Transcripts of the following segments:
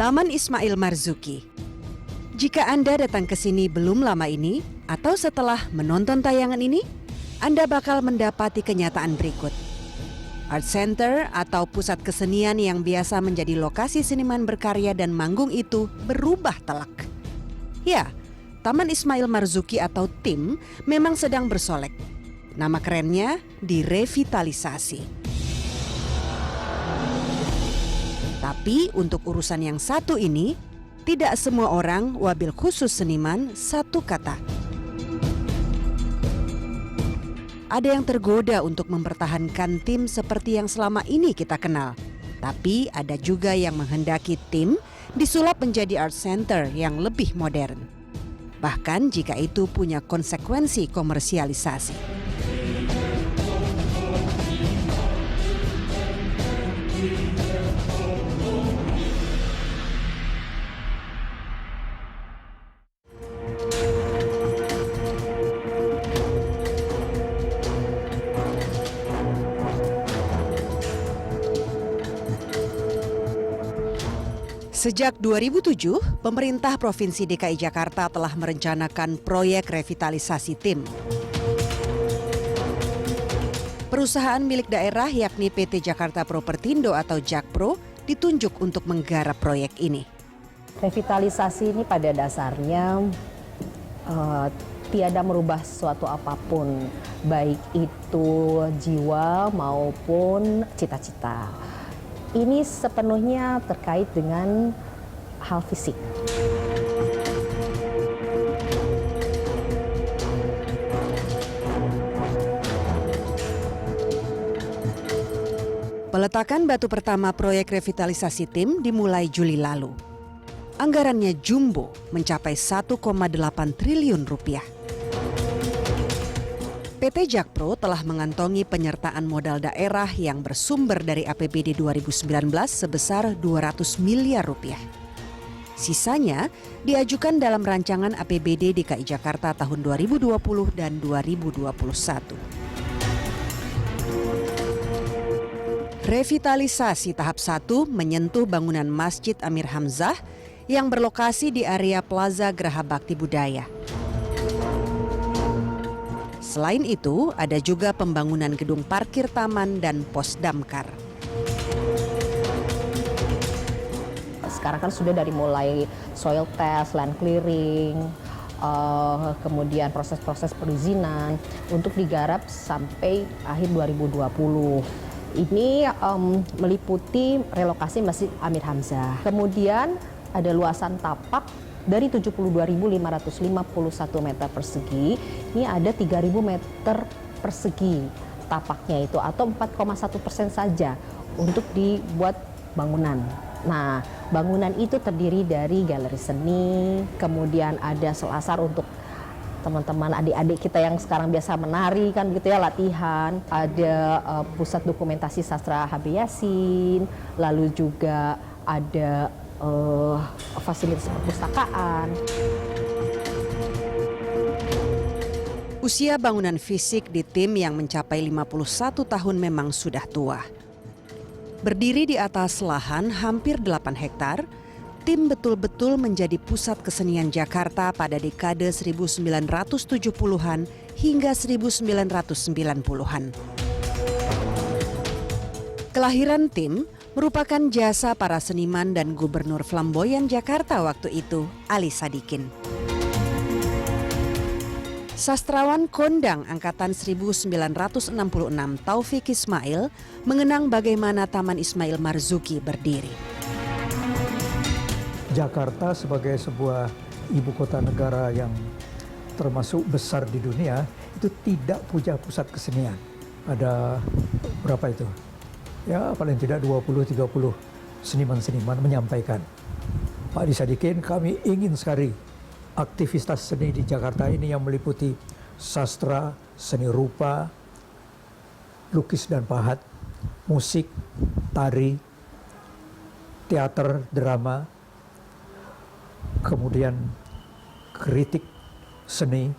Taman Ismail Marzuki. Jika Anda datang ke sini belum lama ini, atau setelah menonton tayangan ini, Anda bakal mendapati kenyataan berikut. Art Center atau pusat kesenian yang biasa menjadi lokasi seniman berkarya dan manggung itu berubah telak. Ya, Taman Ismail Marzuki atau TIM memang sedang bersolek. Nama kerennya direvitalisasi. Tapi untuk urusan yang satu ini, tidak semua orang, wabil khusus seniman, satu kata. Ada yang tergoda untuk mempertahankan TIM seperti yang selama ini kita kenal. Tapi ada juga yang menghendaki TIM disulap menjadi art center yang lebih modern. Bahkan jika itu punya konsekuensi komersialisasi. Sejak 2007, pemerintah Provinsi DKI Jakarta telah merencanakan proyek revitalisasi TIM. Perusahaan milik daerah yakni PT Jakarta Propertindo atau Jakpro ditunjuk untuk menggarap proyek ini. Revitalisasi ini pada dasarnya tiada merubah sesuatu apapun, baik itu jiwa maupun cita-cita. Ini sepenuhnya terkait dengan hal fisik. Peletakan batu pertama proyek revitalisasi TIM dimulai Juli lalu. Anggarannya jumbo, mencapai 1,8 triliun rupiah. PT Jakpro telah mengantongi penyertaan modal daerah yang bersumber dari APBD 2019 sebesar 200 miliar rupiah. Sisanya diajukan dalam rancangan APBD DKI Jakarta tahun 2020 dan 2021. Revitalisasi tahap 1 menyentuh bangunan Masjid Amir Hamzah yang berlokasi di area Plaza Geraha Bakti Budaya. Selain itu, ada juga pembangunan gedung parkir taman dan pos damkar. Sekarang kan sudah dari mulai soil test, land clearing, kemudian proses-proses perizinan untuk digarap sampai akhir 2020. Ini meliputi relokasi Masjid Amir Hamzah. Kemudian ada luasan tapak dari 72.551 meter persegi, ini ada 3.000 meter persegi tapaknya itu, atau 4,1% saja untuk dibuat bangunan. Nah, bangunan itu terdiri dari galeri seni, kemudian ada selasar untuk teman-teman adik-adik kita yang sekarang biasa menari kan gitu ya, latihan, ada pusat dokumentasi sastra HB Yasin, lalu juga ada fasilitas perpustakaan. Usia bangunan fisik di TIM yang mencapai 51 tahun memang sudah tua. Berdiri di atas lahan hampir 8 hektar, TIM betul-betul menjadi pusat kesenian Jakarta pada dekade 1970-an hingga 1990-an. Kelahiran TIM merupakan jasa para seniman dan gubernur flamboyan Jakarta waktu itu, Ali Sadikin. Sastrawan kondang angkatan 1966 Taufik Ismail mengenang bagaimana Taman Ismail Marzuki berdiri. Jakarta sebagai sebuah ibu kota negara yang termasuk besar di dunia itu tidak punya pusat kesenian. Ada berapa itu? Ya paling tidak 20-30 seniman-seniman menyampaikan, Pak Sadikin, kami ingin sekali aktivitas seni di Jakarta ini yang meliputi sastra, seni rupa, lukis dan pahat, musik, tari, teater, drama, kemudian kritik seni,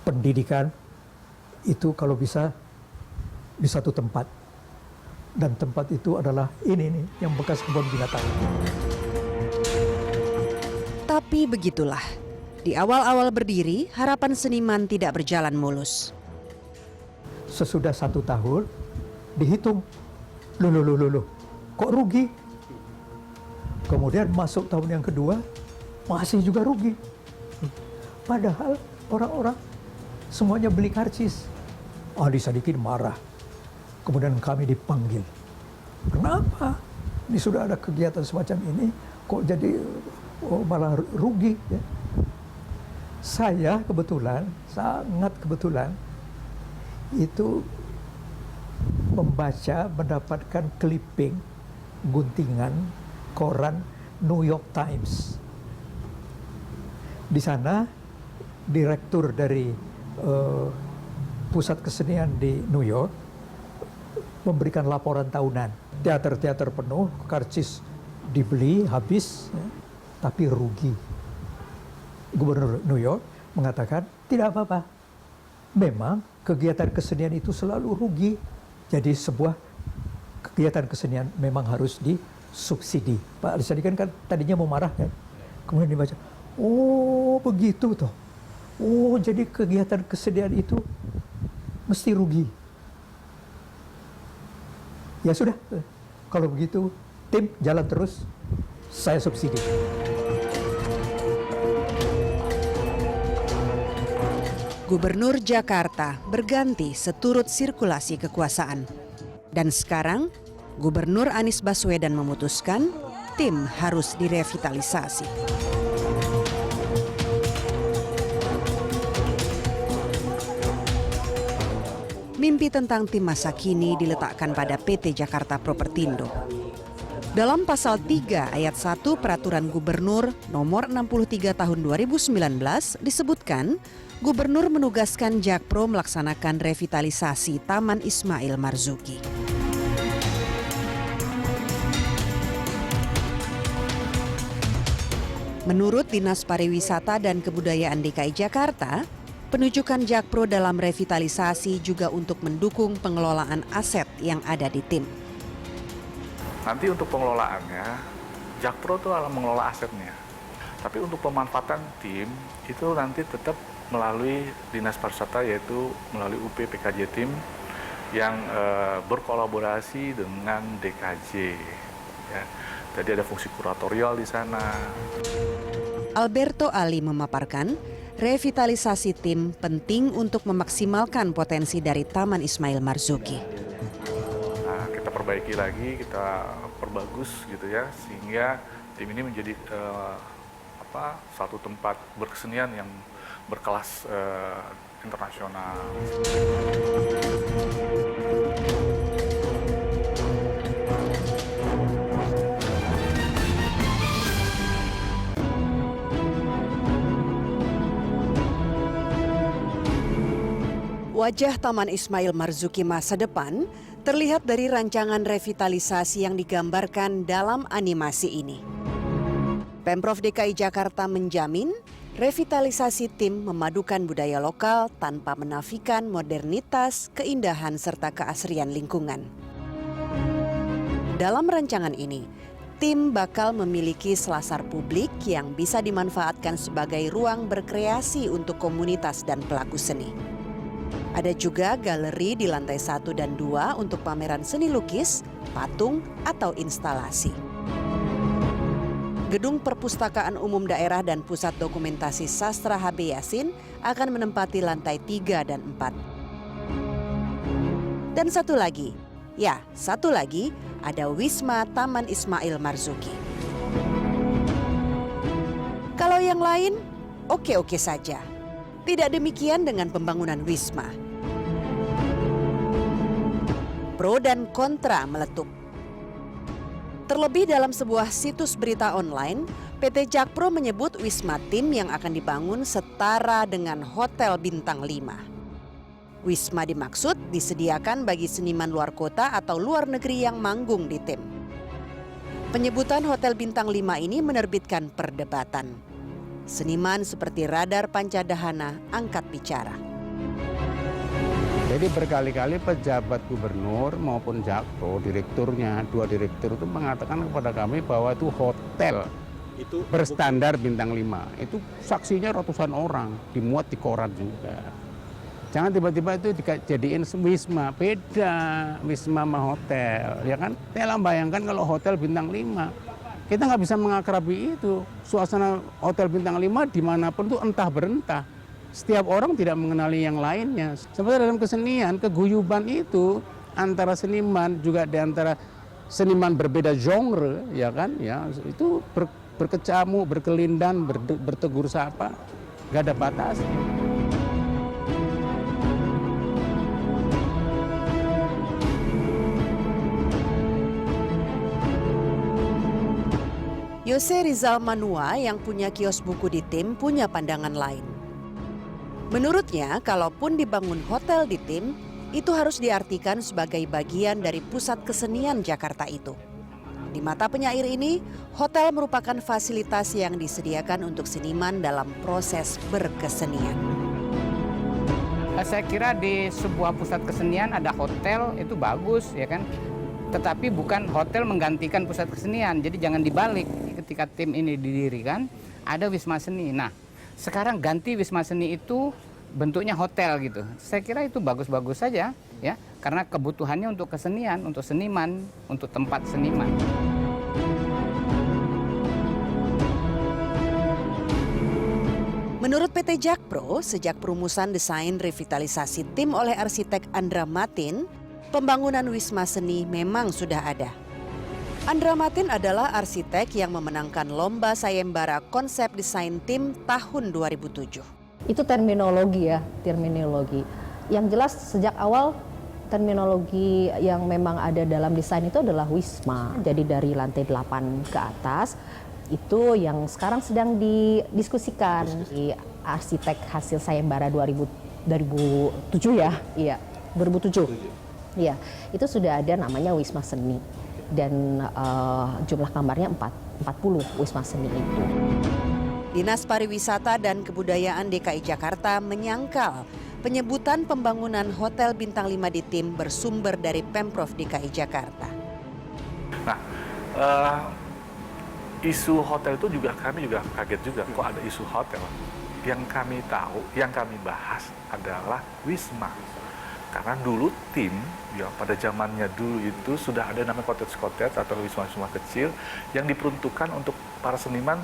pendidikan, itu kalau bisa di satu tempat. Dan tempat itu adalah ini nih, yang bekas kebun binatang. Tapi begitulah, di awal-awal berdiri, harapan seniman tidak berjalan mulus. Sesudah 1 tahun, dihitung, loh, kok rugi? Kemudian masuk tahun yang kedua, masih juga rugi. Padahal orang-orang semuanya beli karcis. Ali Sadikin marah. Kemudian kami dipanggil. Kenapa? Ini sudah ada kegiatan semacam ini, kok jadi malah rugi? Ya? Saya kebetulan, sangat kebetulan, itu mendapatkan clipping, guntingan, koran New York Times. Di sana, direktur dari pusat kesenian di New York memberikan laporan tahunan. Teater-teater penuh, karcis dibeli, habis, ya, tapi rugi. Gubernur New York mengatakan, tidak apa-apa. Memang kegiatan kesenian itu selalu rugi. Jadi sebuah kegiatan kesenian memang harus disubsidi. Pak Ali Sadikin kan tadinya mau marah kan. Kemudian dibaca, oh begitu toh. Oh jadi kegiatan kesenian itu mesti rugi. Ya sudah, kalau begitu tim jalan terus, saya subsidi. Gubernur Jakarta berganti seturut sirkulasi kekuasaan. Dan sekarang, Gubernur Anies Baswedan memutuskan tim harus direvitalisasi. Mimpi tentang tim masa kini diletakkan pada PT Jakarta Propertindo. Dalam pasal 3 ayat 1 Peraturan Gubernur nomor 63 tahun 2019 disebutkan, Gubernur menugaskan Jakpro melaksanakan revitalisasi Taman Ismail Marzuki. Menurut Dinas Pariwisata dan Kebudayaan DKI Jakarta, penunjukan Jakpro dalam revitalisasi juga untuk mendukung pengelolaan aset yang ada di tim. Nanti untuk pengelolaannya, Jakpro itu akan mengelola asetnya. Tapi untuk pemanfaatan tim, itu nanti tetap melalui Dinas Pariwisata, yaitu melalui UP PKJ Tim yang berkolaborasi dengan DKJ. Ya. Jadi ada fungsi kuratorial di sana. Alberto Ali memaparkan, revitalisasi tim penting untuk memaksimalkan potensi dari Taman Ismail Marzuki. Nah, kita perbaiki lagi, kita perbagus gitu ya, sehingga tim ini menjadi satu tempat berkesenian yang berkelas internasional. Wajah Taman Ismail Marzuki masa depan terlihat dari rancangan revitalisasi yang digambarkan dalam animasi ini. Pemprov DKI Jakarta menjamin revitalisasi tim memadukan budaya lokal tanpa menafikan modernitas, keindahan, serta keasrian lingkungan. Dalam rancangan ini, tim bakal memiliki selasar publik yang bisa dimanfaatkan sebagai ruang berkreasi untuk komunitas dan pelaku seni. Ada juga galeri di lantai 1 dan 2 untuk pameran seni lukis, patung, atau instalasi. Gedung Perpustakaan Umum Daerah dan Pusat Dokumentasi Sastra HB Yasin akan menempati lantai 3 dan 4. Dan satu lagi, ada Wisma Taman Ismail Marzuki. Kalau yang lain, oke-oke saja. Tidak demikian dengan pembangunan Wisma. Pro dan kontra meletup. Terlebih dalam sebuah situs berita online, PT Jakpro menyebut Wisma Tim yang akan dibangun setara dengan Hotel Bintang 5. Wisma dimaksud disediakan bagi seniman luar kota atau luar negeri yang manggung di Tim. Penyebutan Hotel Bintang 5 ini menerbitkan perdebatan. Seniman seperti Radar Pancadahana angkat bicara. Jadi berkali-kali pejabat gubernur maupun Jakpro, direkturnya, 2 direktur itu mengatakan kepada kami bahwa itu hotel Itu berstandar bintang 5. Itu saksinya ratusan orang, dimuat di koran juga. Jangan tiba-tiba itu dijadiin wisma, beda wisma sama hotel, ya kan? Saya bayangkan kalau hotel bintang 5, kita nggak bisa mengakrabi itu. Suasana hotel bintang 5 dimanapun itu entah berentah. Setiap orang tidak mengenali yang lainnya. Seperti dalam kesenian, keguyuban itu antara seniman juga di antara seniman berbeda genre, ya kan? Ya itu berkecamuk, berkelindan, bertegur sapa, nggak ada batas. Yose Rizal Manua yang punya kios buku di Tim punya pandangan lain. Menurutnya, kalaupun dibangun hotel di Tim, itu harus diartikan sebagai bagian dari pusat kesenian Jakarta itu. Di mata penyair ini, hotel merupakan fasilitas yang disediakan untuk seniman dalam proses berkesenian. Saya kira di sebuah pusat kesenian ada hotel, itu bagus ya kan. Tetapi bukan hotel menggantikan pusat kesenian. Jadi jangan dibalik, ketika Tim ini didirikan, ada Wisma Seni. Nah, sekarang ganti Wisma Seni itu bentuknya hotel gitu. Saya kira itu bagus-bagus saja ya, karena kebutuhannya untuk kesenian, untuk seniman, untuk tempat seniman. Menurut PT Jakpro, sejak perumusan desain revitalisasi Tim oleh arsitek Andra Matin, pembangunan Wisma Seni memang sudah ada. Andra Matin adalah arsitek yang memenangkan Lomba Sayembara Konsep Desain Tim tahun 2007. Itu terminologi ya, terminologi. Yang jelas sejak awal terminologi yang memang ada dalam desain itu adalah wisma. Jadi dari lantai 8 ke atas, itu yang sekarang sedang didiskusikan di arsitek hasil sayembara 2007 ya. Iya, 2007. Iya, itu sudah ada namanya Wisma Seni. Dan jumlah kamarnya 40 Wisma Seni itu. Dinas Pariwisata dan Kebudayaan DKI Jakarta menyangkal penyebutan pembangunan Hotel Bintang 5 di Tim bersumber dari Pemprov DKI Jakarta. Nah, isu hotel itu juga kami juga kaget juga kok ada isu hotel. Yang kami tahu, yang kami bahas adalah wisma. Karena dulu Tim, ya pada zamannya dulu itu sudah ada namanya cottage-cottage atau wisma-wisma kecil yang diperuntukkan untuk para seniman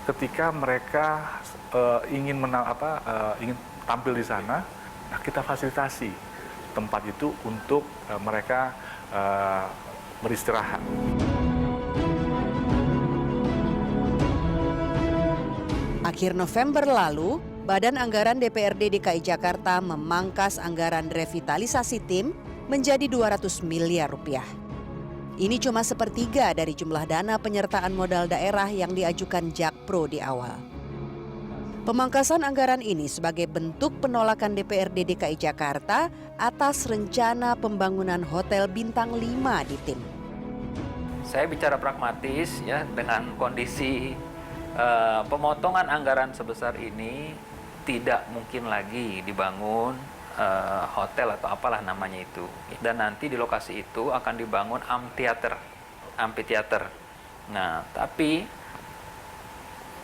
ketika mereka ingin ingin tampil di sana. Nah, kita fasilitasi tempat itu untuk mereka beristirahat. Akhir November lalu, Badan Anggaran DPRD DKI Jakarta memangkas anggaran revitalisasi Tim menjadi 200 miliar rupiah. Ini cuma sepertiga dari jumlah dana penyertaan modal daerah yang diajukan Jakpro di awal. Pemangkasan anggaran ini sebagai bentuk penolakan DPRD DKI Jakarta atas rencana pembangunan Hotel Bintang 5 di Tim. Saya bicara pragmatis ya, dengan kondisi pemotongan anggaran sebesar ini tidak mungkin lagi dibangun hotel atau apalah namanya itu. Dan nanti di lokasi itu akan dibangun amphitheater. Nah, tapi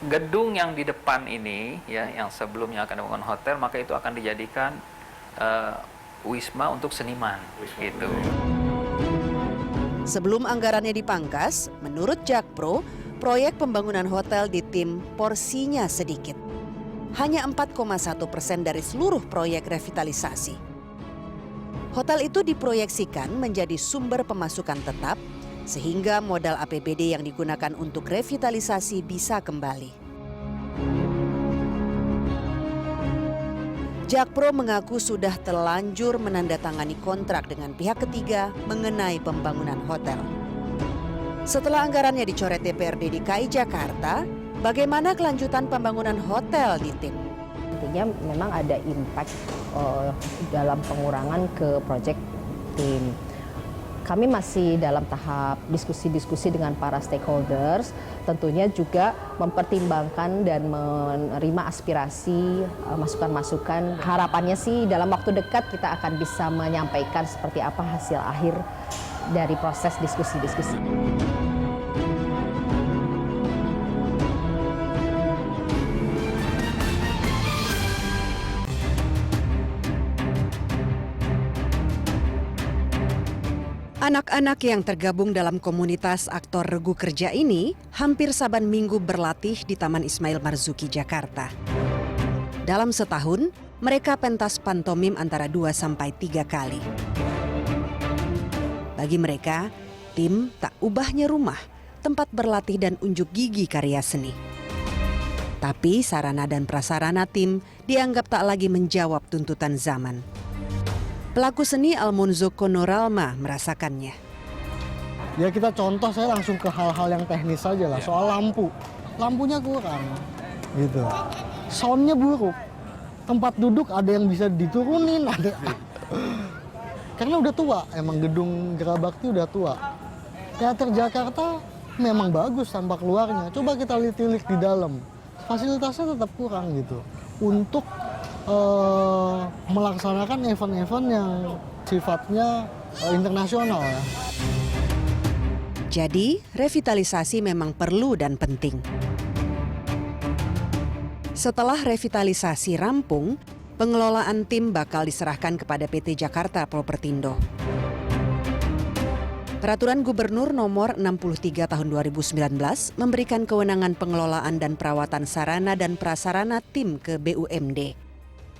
gedung yang di depan ini ya, yang sebelumnya akan dibangun hotel, maka itu akan dijadikan wisma untuk seniman gitu. Sebelum anggarannya dipangkas, menurut Jakpro, proyek pembangunan hotel di Tim porsinya sedikit. Hanya 4,1% dari seluruh proyek revitalisasi. Hotel itu diproyeksikan menjadi sumber pemasukan tetap, sehingga modal APBD yang digunakan untuk revitalisasi bisa kembali. Jakpro mengaku sudah terlanjur menandatangani kontrak dengan pihak ketiga mengenai pembangunan hotel. Setelah anggarannya dicoret DPRD DKI Jakarta, bagaimana kelanjutan pembangunan hotel di Tim? Intinya memang ada impact dalam pengurangan ke proyek Tim. Kami masih dalam tahap diskusi-diskusi dengan para stakeholders, tentunya juga mempertimbangkan dan menerima aspirasi, masukan-masukan. Harapannya sih dalam waktu dekat kita akan bisa menyampaikan seperti apa hasil akhir dari proses diskusi-diskusi. Anak-anak yang tergabung dalam komunitas aktor regu kerja ini hampir saban minggu berlatih di Taman Ismail Marzuki, Jakarta. Dalam setahun, mereka pentas pantomim antara 2-3 kali. Bagi mereka, tim tak ubahnya rumah, tempat berlatih dan unjuk gigi karya seni. Tapi sarana dan prasarana tim dianggap tak lagi menjawab tuntutan zaman. Pelaku seni Almonzo Konoralma merasakannya. Ya kita contoh, saya langsung ke hal-hal yang teknis saja lah, soal lampu. Lampunya kurang, gitu. Soundnya buruk. Tempat duduk ada yang bisa diturunin, ada. Karena udah tua, emang gedung Gerabakti udah tua. Teater Jakarta memang bagus tampak luarnya, coba kita lihat di dalam. Fasilitasnya tetap kurang gitu. Untuk melaksanakan event-event yang sifatnya internasional ya. Jadi, revitalisasi memang perlu dan penting. Setelah revitalisasi rampung, pengelolaan tim bakal diserahkan kepada PT Jakarta Propertindo. Peraturan Gubernur Nomor 63 Tahun 2019 memberikan kewenangan pengelolaan dan perawatan sarana dan prasarana tim ke BUMD.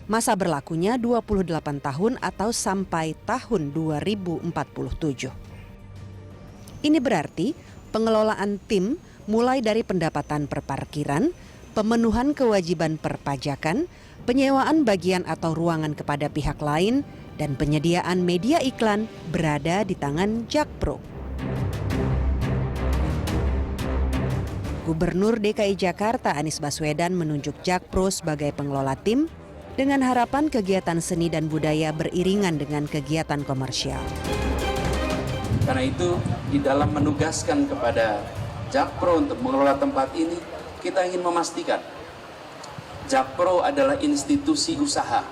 Masa berlakunya 28 tahun atau sampai tahun 2047. Ini berarti pengelolaan tim mulai dari pendapatan perparkiran, pemenuhan kewajiban perpajakan, penyewaan bagian atau ruangan kepada pihak lain, dan penyediaan media iklan berada di tangan Jakpro. Gubernur DKI Jakarta Anies Baswedan menunjuk Jakpro sebagai pengelola tim dengan harapan kegiatan seni dan budaya beriringan dengan kegiatan komersial. Karena itu, di dalam menugaskan kepada Jakpro untuk mengelola tempat ini, kita ingin memastikan Jakpro adalah institusi usaha.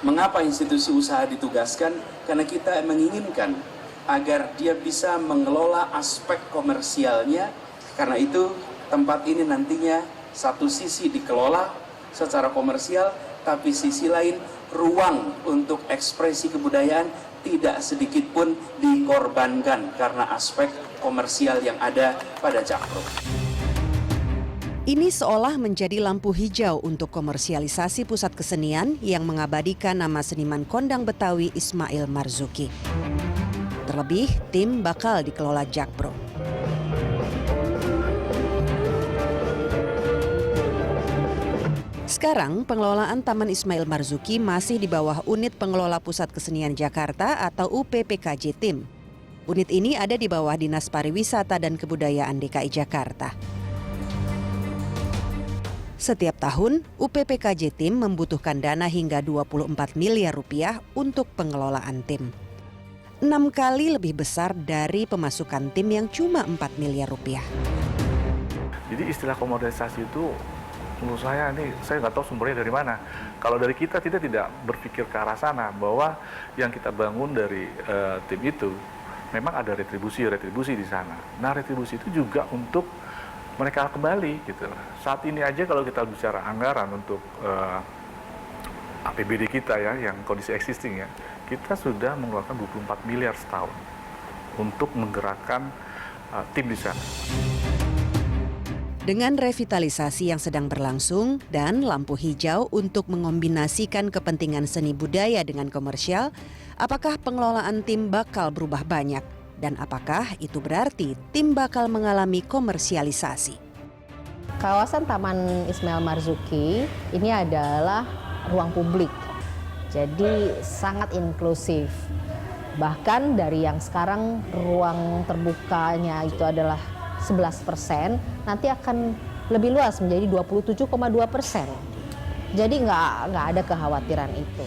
Mengapa institusi usaha ditugaskan? Karena kita menginginkan agar dia bisa mengelola aspek komersialnya. Karena itu, tempat ini nantinya satu sisi dikelola secara komersial, tapi sisi lain ruang untuk ekspresi kebudayaan tidak sedikit pun dikorbankan karena aspek komersial yang ada pada Jakpro. Ini seolah menjadi lampu hijau untuk komersialisasi pusat kesenian yang mengabadikan nama seniman kondang Betawi Ismail Marzuki. Terlebih, tim bakal dikelola Jakpro. Sekarang, pengelolaan Taman Ismail Marzuki masih di bawah Unit Pengelola Pusat Kesenian Jakarta atau UPPKJ Tim. Unit ini ada di bawah Dinas Pariwisata dan Kebudayaan DKI Jakarta. Setiap tahun, UPPKJ Tim membutuhkan dana hingga 24 miliar rupiah untuk pengelolaan tim. 6 kali lebih besar dari pemasukan tim yang cuma 4 miliar rupiah. Jadi istilah komoditisasi itu menurut saya ini, saya nggak tahu sumbernya dari mana. Kalau dari kita tidak berpikir ke arah sana, bahwa yang kita bangun dari tim itu memang ada retribusi di sana. Nah, retribusi itu juga untuk mereka kembali gitu. Saat ini aja kalau kita bicara anggaran untuk APBD kita ya, yang kondisi existing ya, kita sudah mengeluarkan 24 miliar setahun untuk menggerakkan tim di sana. Dengan revitalisasi yang sedang berlangsung dan lampu hijau untuk mengombinasikan kepentingan seni budaya dengan komersial, apakah pengelolaan tim bakal berubah banyak? Dan apakah itu berarti tim bakal mengalami komersialisasi? Kawasan Taman Ismail Marzuki ini adalah ruang publik, jadi sangat inklusif. Bahkan dari yang sekarang ruang terbukanya itu adalah 11%, nanti akan lebih luas menjadi 27,2%. Jadi nggak ada kekhawatiran itu.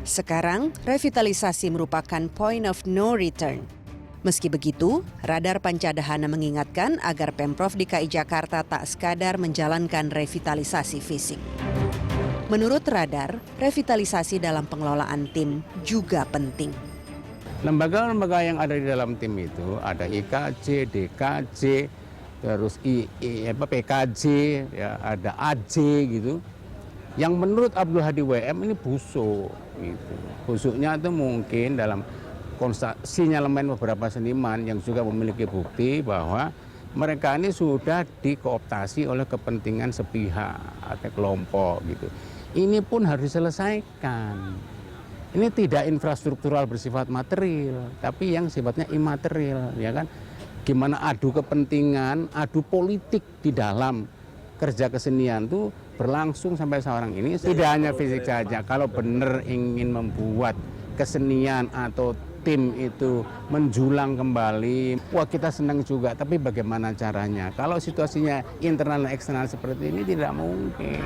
Sekarang, revitalisasi merupakan point of no return. Meski begitu, Radar Pancadhana mengingatkan agar Pemprov DKI Jakarta tak sekadar menjalankan revitalisasi fisik. Menurut Radar, revitalisasi dalam pengelolaan tim juga penting. Lembaga-lembaga yang ada di dalam tim itu ada IKJ, DKJ, terus PKJ, ya, ada AJ gitu. Yang menurut Abdul Hadi WM ini busuk gitu. Busuknya itu mungkin dalam sinyalemen beberapa seniman yang juga memiliki bukti bahwa mereka ini sudah dikooptasi oleh kepentingan sepihak atau kelompok gitu. Ini pun harus diselesaikan. Ini tidak infrastruktural bersifat material, tapi yang sifatnya imaterial, ya kan? Gimana adu kepentingan, adu politik di dalam kerja kesenian itu berlangsung sampai sekarang ini. Tidak hanya fisik saja, kalau benar ingin membuat kesenian atau tim itu menjulang kembali, wah kita senang juga, tapi bagaimana caranya? Kalau situasinya internal dan eksternal seperti ini tidak mungkin.